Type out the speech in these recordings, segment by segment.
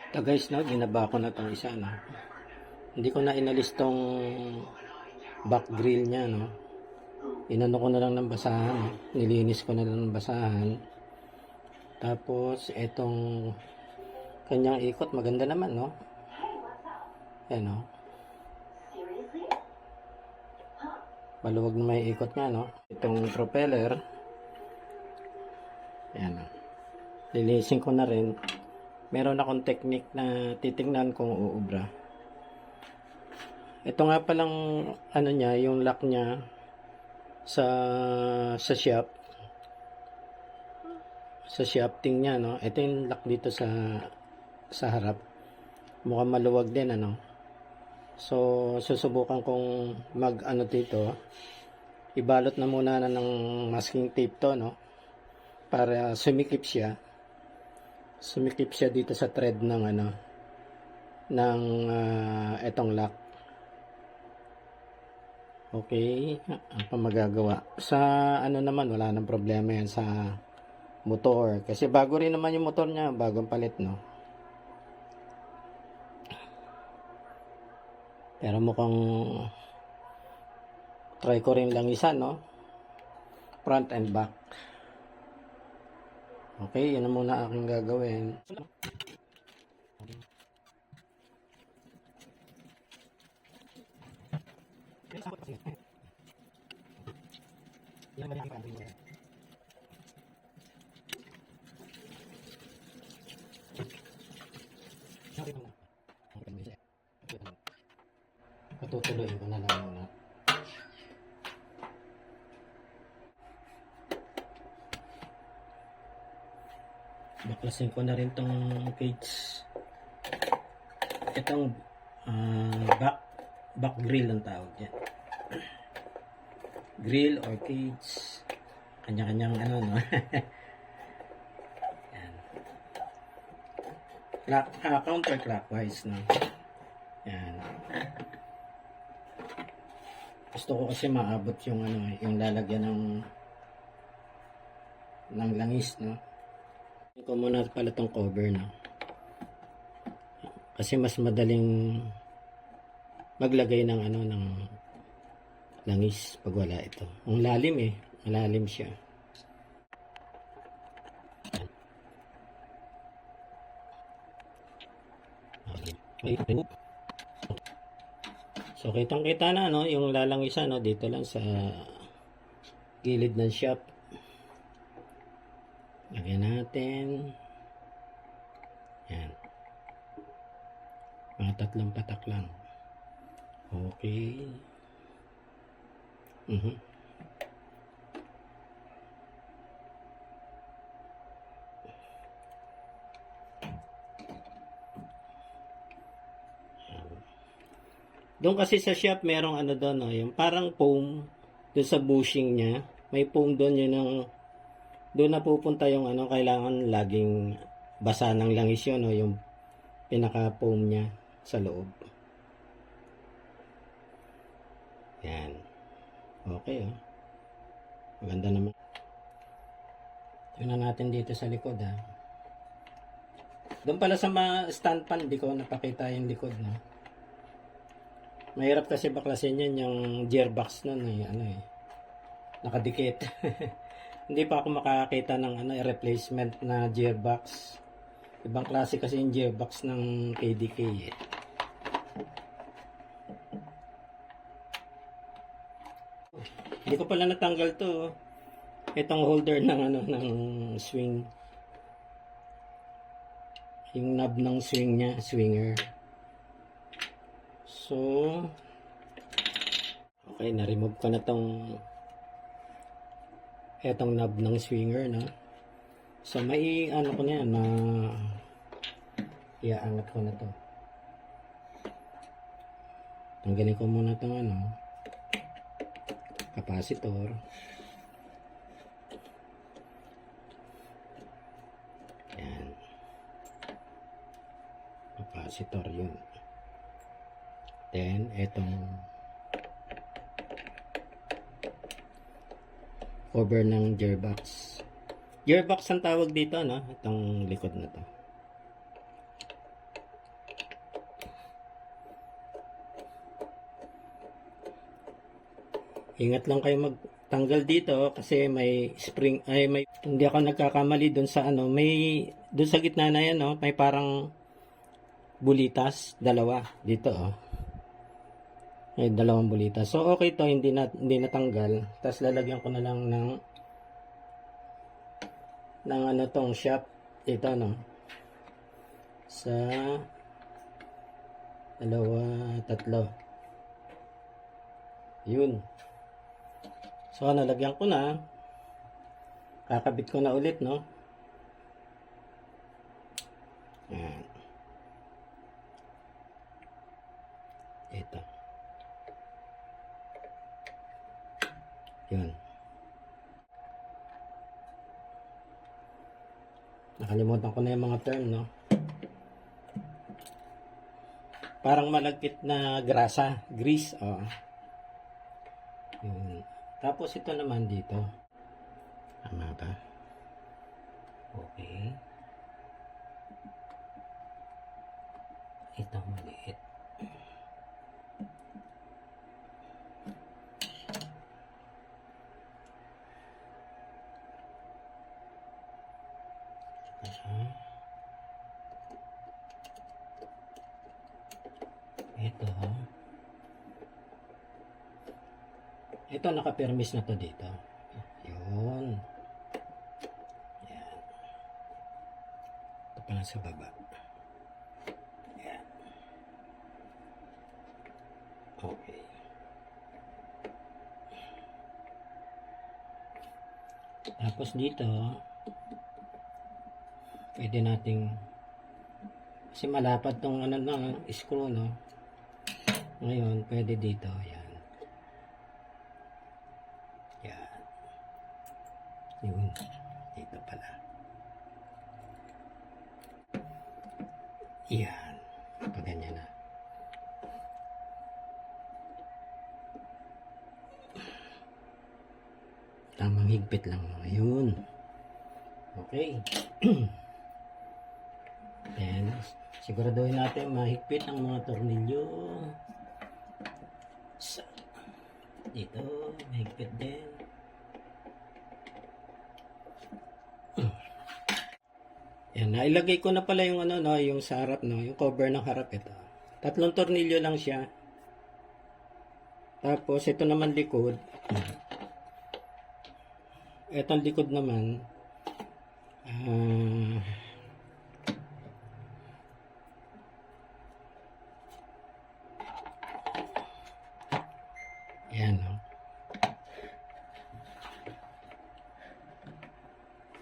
Ito guys, no, ginaba ko na itong isa, no. Hindi ko na inalis tong back grill niya, no. Inano ko na lang ng basahan, no? Nilinis ko na lang ng basahan. Tapos etong kanyang ikot maganda naman, no. Ayan, no. Maluwag na may ikot nga, no. Itong propeller, ayan, no. Lilinisin ko na rin. Meron akong technique na titingnan kung uubra. Ito nga palang ano niya, yung lock niya sa shafting niya, no. Ito yung lock dito sa harap. Mukhang maluwag din, ano. So susubukan kong mag ano dito. Ibalot na muna na ng masking tape to, no, para sumikip siya dito sa thread ng ano ng etong lock. Okay, ano pa magagawa? Sa ano naman, wala nang problema yan sa motor. Kasi bago rin naman yung motor niya, bagong palit, no? Pero mukhang try ko rin lang isa, no? Front and back. Okay, yun na muna aking gagawin. Patutuloy ko na lang muna. Baklasin ko na rin tong cage. Itong back grill ang tawag yan. Grill or cage, kanya-kanyang ano, no. Yan. Counterclockwise, no. Yan. Gusto ko kasi maabot yung ano, yung lalagyan ng langis, no. Ko muna pala tong cover, no. Kasi mas madaling maglagay ng ano, ng langis pag wala ito. Ang lalim eh, malalim siya. Okay. So kitang kita na, no, yung lalangisa, no, dito lang sa gilid ng shaft. Lagyan natin. Yan. Mga 3 patak lang. Okay. Doon kasi sa shop merong ano doon, no, yung parang foam doon sa bushing niya. May foam doon, yun ang doon na pupunta yung ano, kailangan laging basa ng langis yun, no, yung pinaka foam niya sa loob. Yan. Okay, oh. Maganda naman. Tingnan natin dito sa likod, ha. Doon pala sa stand pan, di ko napakita yung likod, no. Mahirap kasi baklasin yan, yung gearbox nun, eh, ano eh, nakadikit. Hindi pa ako makakita ng ano, replacement na gearbox. Ibang klase kasi yung gearbox ng KDK, eh. Hindi ko pala natanggal to. Itong holder ng ano, ng swing. Yung knob ng swing niya, swinger. So, okay, na-remove ko na tong etong knob ng swinger, no. So, may ano ko na yan, na iaangat ko na to. Tanggalin ko muna tong ano, capacitor. Yan. Capacitor yun. Then, etong cover ng gearbox. Gearbox ang tawag dito, no? Itong likod na to. Ingat lang kayo magtanggal dito kasi may spring, ay may, hindi ako nagkakamali doon sa ano, may, doon sa gitna na yan, no, may parang bulitas, dalawa, dito, oh. May dalawang bulitas. So, okay to, hindi natanggal. Tapos lalagyan ko na lang ng ano tong shop, dito, no, sa dalawa, tatlo. Yun. So, nalagyan ko na. Kakabit ko na ulit, no? Yan. Ito. Yun. Nakalimutan ko na yung mga term, no? Parang malagkit na grasa, grease, oh. Yun. Tapos ito naman dito. Tama ba? Okay. Ito maliit. Ito naka-permis na to dito. Yun. Yan. Ito pa lang sa baba. Yan. Okay. Tapos dito, pwede nating, kasi malapad tong ano na screw, no? Ngayon, pwede dito. Yan. Yan. Yun. Dito pala. Yan. Pag ganyan na. Tamang higpit lang. Ayun. Okay. Then, siguraduhin natin mahigpit ang mga tornilyo. Dito, mahigpit din. Yan, nailagay ko na pala yung ano, no, yung sa harap, no, yung cover ng harap ito. 3 tornilyo lang siya. Tapos, ito naman likod. Itong likod naman, yan, no.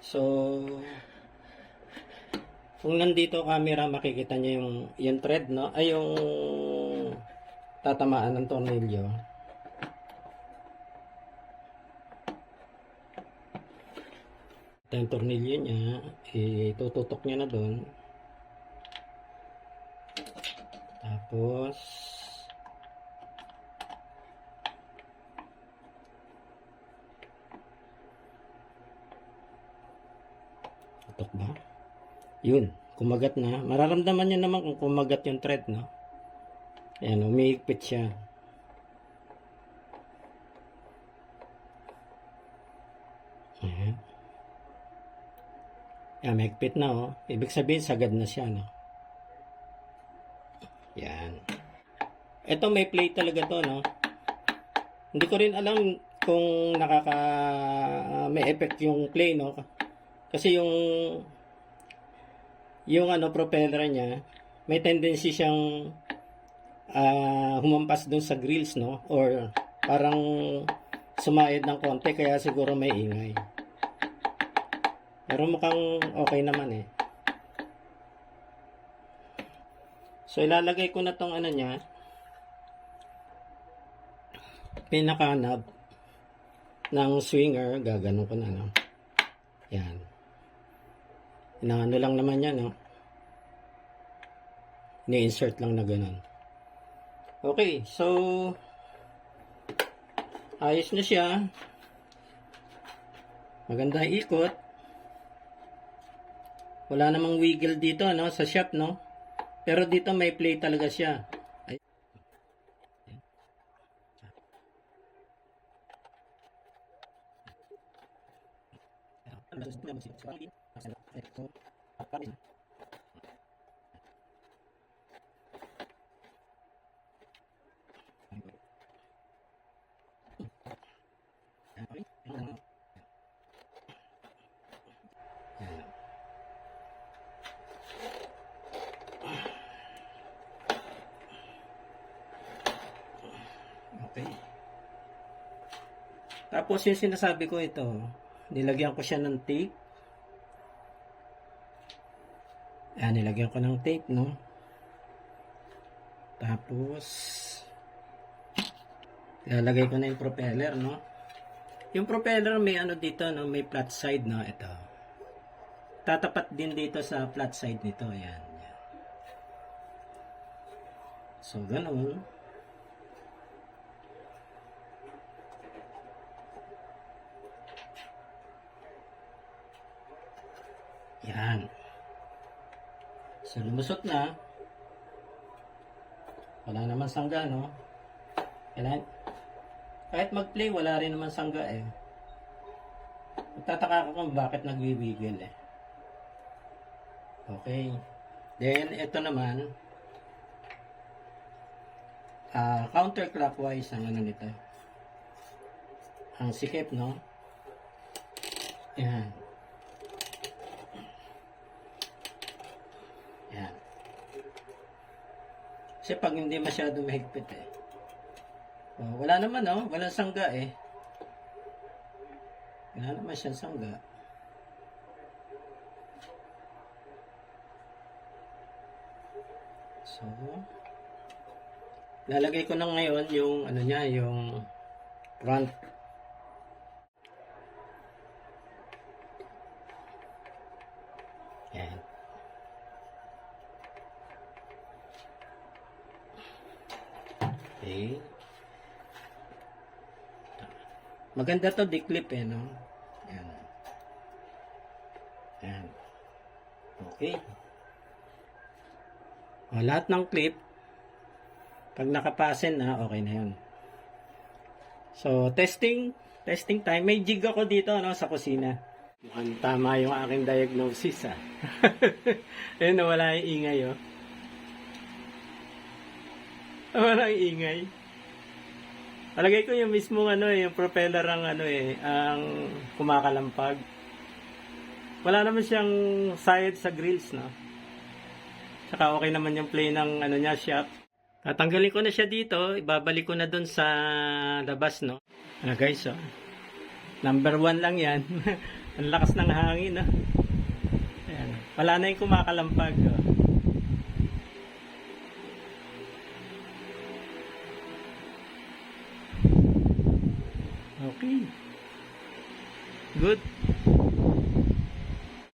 So, kung nandito camera, makikita nyo yung thread, no? Ay, yung tatamaan ng tornilyo. Ito yung tornilyo niya. Itututok niya na doon. Tapos, tutok ba? Yun, kumagat na. Mararamdaman nyo naman kung kumagat yung thread, no? Ayan, umiigpit siya. Ayan. Ayan, maigpit na, oh. Ibig sabihin, sagad na siya, no? Ayan. Ito, may play talaga to, no? Hindi ko rin alam kung may effect yung play, no? Kasi yung ano, propeller niya, may tendency siyang humampas dun sa grills, no? Or parang sumayad ng konti, kaya siguro may ingay. Pero mukhang okay naman, eh. So, ilalagay ko na tong ano niya, pinaka-knob ng swinger, gaganon ko na, no? Yan. Inaano lang naman yan, no? Ni-insert lang na ganun. Okay, so ayos na siya. Maganda ikot. Wala namang wiggle dito, no, sa shop, no? Pero dito may play talaga siya. Ay. Okay. Tapos yung sinasabi ko ito, nilagyan ko siya ng tape. Ayan, nilagyan ko ng tape, no? Tapos, ilalagay ko na yung propeller, no? Yung propeller may ano dito, no? May flat side, no? Ito. Tatapat din dito sa flat side nito. Ayan. Ayan. So, ganun. Yan. So, lumusot na. Wala naman sangga, no? Kailan? Kahit mag-play, wala rin naman sangga, eh. Magtataka ko kung bakit nagbibigil, eh. Okay. Then, ito naman, counterclockwise ang ano nito. Ang sikip, no? Yan. Yan. Kasi pag hindi masyado mahigpit, eh. Oh, wala naman, no? Walang sangga, eh. Wala naman siyang sangga. So, lalagay ko na ngayon yung ano niya, yung front. Yan. Okay. Maganda to di-clip, eh, no? Yan. Yan. Okay. O, lahat ng clip, pag nakapasen na, okay na yun. So, testing time. May jig ako dito, no, sa kusina. Mukhang tama yung aking diagnosis, ah. Ayun, wala yung ingay, oh. Wala yung ingay. Alagay ko yung mismong ano, yung propeller ang ano, ang kumakalampag. Wala naman siyang side sa grills, no. Saka okay naman yung play ng ano niya, shaft. Tatanggalin ko na siya dito, ibabalik ko na dun sa labas, no. Guys, oh. Number 1 lang yan. Ang lakas ng hangin, no. Ayan. Wala na yung kumakalampag, oh. Okay. Good.